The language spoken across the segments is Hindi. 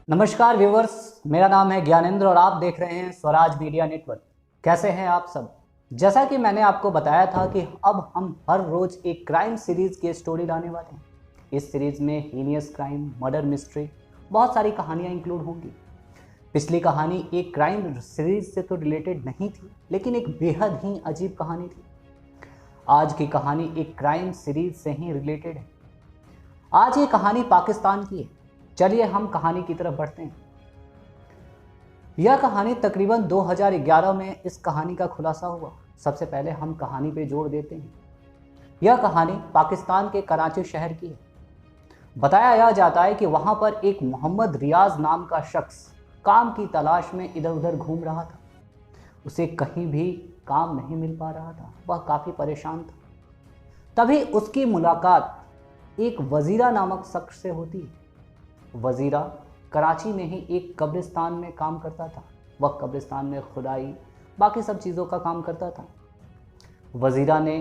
नमस्कार व्यूवर्स, मेरा नाम है ज्ञानेंद्र और आप देख रहे हैं स्वराज मीडिया नेटवर्क। कैसे हैं आप सब। जैसा कि मैंने आपको बताया था कि अब हम हर रोज एक क्राइम सीरीज की स्टोरी लाने वाले हैं। इस सीरीज में हीनियस क्राइम, मर्डर मिस्ट्री, बहुत सारी कहानियां इंक्लूड होंगी। पिछली कहानी एक क्राइम सीरीज से तो रिलेटेड नहीं थी, लेकिन एक बेहद ही अजीब कहानी थी। आज की कहानी एक क्राइम सीरीज से ही रिलेटेड है। आज ये कहानी पाकिस्तान की है। चलिए हम कहानी की तरफ बढ़ते हैं। यह कहानी तकरीबन 2011 में इस कहानी का खुलासा हुआ। सबसे पहले हम कहानी पे जोड़ देते हैं। यह कहानी पाकिस्तान के कराची शहर की है। बताया यह जाता है कि वहां पर एक मोहम्मद रियाज नाम का शख्स काम की तलाश में इधर उधर घूम रहा था। उसे कहीं भी काम नहीं मिल पा रहा था, वह काफ़ी परेशान था। तभी उसकी मुलाकात एक वजीरा नामक शख्स से होती है। वजीरा कराची में ही एक कब्रिस्तान में काम करता था। वह कब्रिस्तान में खुदाई बाकी सब चीज़ों का काम करता था। वजीरा ने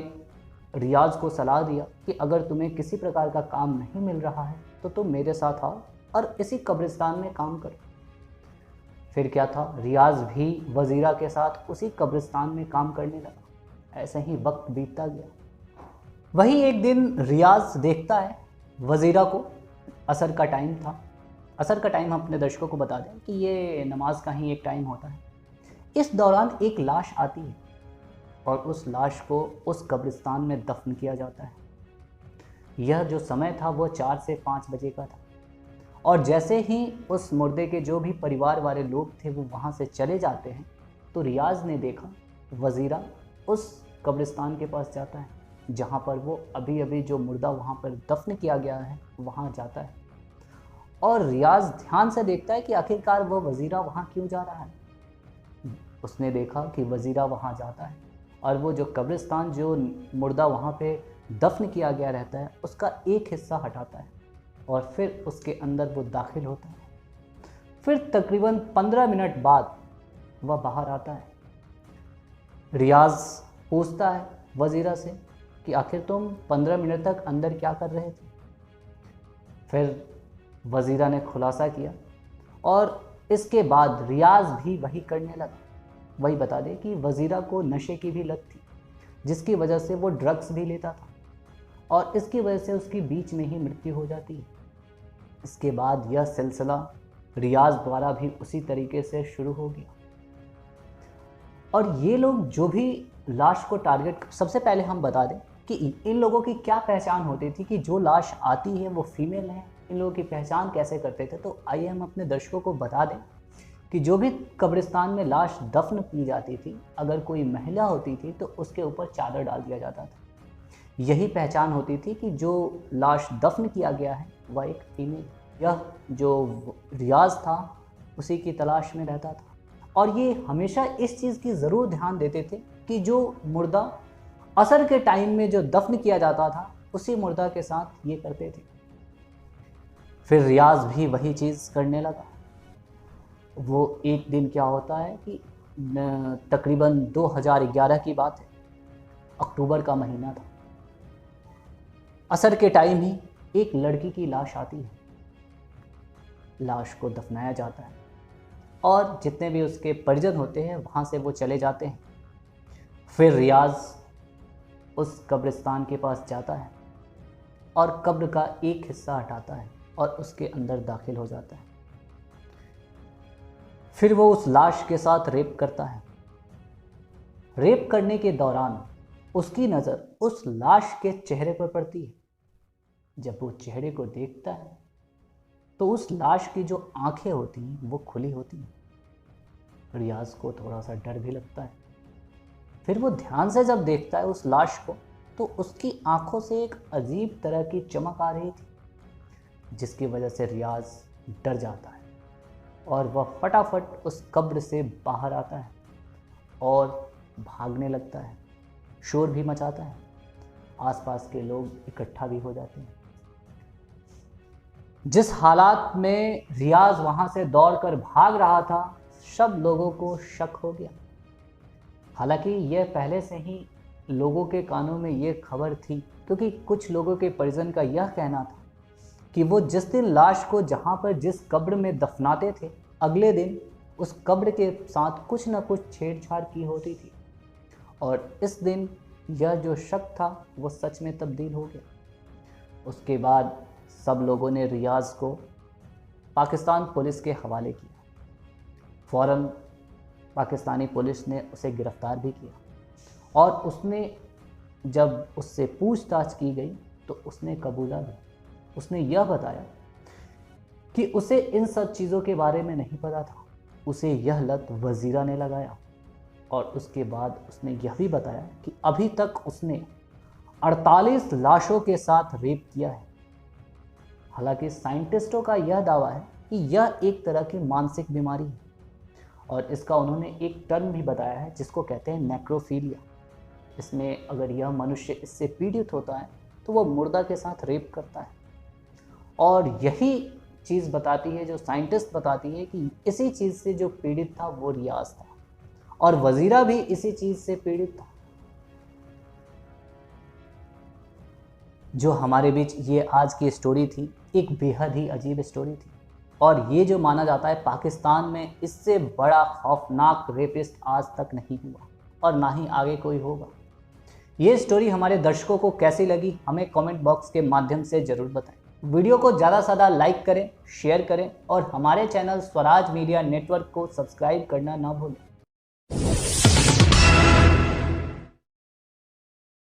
रियाज को सलाह दिया कि अगर तुम्हें किसी प्रकार का काम नहीं मिल रहा है तो तुम मेरे साथ आओ और इसी कब्रिस्तान में काम करो। फिर क्या था, रियाज भी वजीरा के साथ उसी कब्रिस्तान में काम करने लगा। ऐसे ही वक्त बीतता गया। वही एक दिन रियाज देखता है वजीरा को। असर का टाइम था। असर का टाइम हम अपने दर्शकों को बता दें कि ये नमाज का ही एक टाइम होता है। इस दौरान एक लाश आती है और उस लाश को उस कब्रिस्तान में दफन किया जाता है। यह जो समय था वो 4 से 5 बजे का था। और जैसे ही उस मुर्दे के जो भी परिवार वाले लोग थे वो वहाँ से चले जाते हैं तो रियाज ने देखा वजीरा उस कब्रिस्तान के पास जाता है जहाँ पर वो अभी अभी जो मुर्दा वहाँ पर दफन किया गया है वहाँ जाता है। और रियाज ध्यान से देखता है कि आखिरकार वो वजीरा वहाँ क्यों जा रहा है। उसने देखा कि वजीरा वहाँ जाता है और वो जो कब्रिस्तान जो मुर्दा वहाँ पे दफन किया गया रहता है उसका एक हिस्सा हटाता है और फिर उसके अंदर वो दाखिल होता है। फिर तकरीबन 15 मिनट बाद वह बाहर आता है। रियाज पूछता है वजीरा से कि आखिर तुम 15 मिनट तक अंदर क्या कर रहे थे। फिर वजीरा ने खुलासा किया और इसके बाद रियाज भी वही करने लगा। वही बता दे कि वजीरा को नशे की भी लत थी जिसकी वजह से वो ड्रग्स भी लेता था और इसकी वजह से उसकी बीच में ही मृत्यु हो जाती है। इसके बाद यह सिलसिला रियाज द्वारा भी उसी तरीके से शुरू हो गया। और ये लोग जो भी लाश को टारगेट, सबसे पहले हम बता दें कि इन लोगों की क्या पहचान होती थी कि जो लाश आती है वो फीमेल है। इन लोगों की पहचान कैसे करते थे, तो आइए हम अपने दर्शकों को बता दें कि जो भी कब्रिस्तान में लाश दफन की जाती थी, अगर कोई महिला होती थी तो उसके ऊपर चादर डाल दिया जाता था। यही पहचान होती थी कि जो लाश दफन किया गया है वह एक फीमेल। यह जो रियाज था उसी की तलाश में रहता था और ये हमेशा इस चीज़ की ज़रूर ध्यान देते थे कि जो मुर्दा असर के टाइम में जो दफन किया जाता था उसी मुर्दा के साथ ये करते थे। फिर रियाज भी वही चीज़ करने लगा। वो एक दिन क्या होता है कि तकरीबन 2011 की बात है, अक्टूबर का महीना था। असर के टाइम ही एक लड़की की लाश आती है। लाश को दफनाया जाता है और जितने भी उसके परिजन होते हैं वहाँ से वो चले जाते हैं। फिर रियाज उस कब्रिस्तान के पास जाता है और कब्र का एक हिस्सा हटाता है और उसके अंदर दाखिल हो जाता है। फिर वो उस लाश के साथ रेप करता है। रेप करने के दौरान उसकी नज़र उस लाश के चेहरे पर पड़ती है। जब वो चेहरे को देखता है तो उस लाश की जो आंखें होती हैं वो खुली होती हैं। रियाज को थोड़ा सा डर भी लगता है। फिर वो ध्यान से जब देखता है उस लाश को तो उसकी आंखों से एक अजीब तरह की चमक आ रही थी जिसकी वजह से रियाज डर जाता है और वह फटाफट उस कब्र से बाहर आता है और भागने लगता है। शोर भी मचाता है। आसपास के लोग इकट्ठा भी हो जाते हैं। जिस हालात में रियाज वहाँ से दौड़कर भाग रहा था, सब लोगों को शक हो गया। हालांकि यह पहले से ही लोगों के कानों में ये खबर थी, क्योंकि कुछ लोगों के परिजन का यह कहना था कि वो जिस दिन लाश को जहाँ पर जिस कब्र में दफनाते थे, अगले दिन उस कब्र के साथ कुछ न कुछ छेड़छाड़ की होती थी। और इस दिन यह जो शक था वो सच में तब्दील हो गया। उसके बाद सब लोगों ने रियाज को पाकिस्तान पुलिस के हवाले किया। फ़ौरन पाकिस्तानी पुलिस ने उसे गिरफ़्तार भी किया और उसने जब उससे पूछताछ की गई तो उसने कबूला भी। उसने यह बताया कि उसे इन सब चीज़ों के बारे में नहीं पता था, उसे यह लत वज़ीरा ने लगाया। और उसके बाद उसने यह भी बताया कि अभी तक उसने 48 लाशों के साथ रेप किया है। हालांकि साइंटिस्टों का यह दावा है कि यह एक तरह की मानसिक बीमारी है और इसका उन्होंने एक टर्म भी बताया है जिसको कहते हैं नेक्रोफीलिया। इसमें अगर यह मनुष्य इससे पीड़ित होता है तो वह मुर्दा के साथ रेप करता है। और यही चीज़ बताती है, जो साइंटिस्ट बताती है, कि इसी चीज़ से जो पीड़ित था वो रियाज था और वज़ीरा भी इसी चीज़ से पीड़ित था। जो हमारे बीच ये आज की स्टोरी थी, एक बेहद ही अजीब स्टोरी थी और ये जो माना जाता है पाकिस्तान में इससे बड़ा खौफनाक रेपिस्ट आज तक नहीं हुआ और ना ही आगे कोई होगा। ये स्टोरी हमारे दर्शकों को कैसी लगी हमें कमेंट बॉक्स के माध्यम से ज़रूर बताएं। वीडियो को ज़्यादा से ज़्यादा लाइक करें, शेयर करें और हमारे चैनल स्वराज मीडिया नेटवर्क को सब्सक्राइब करना ना भूलें।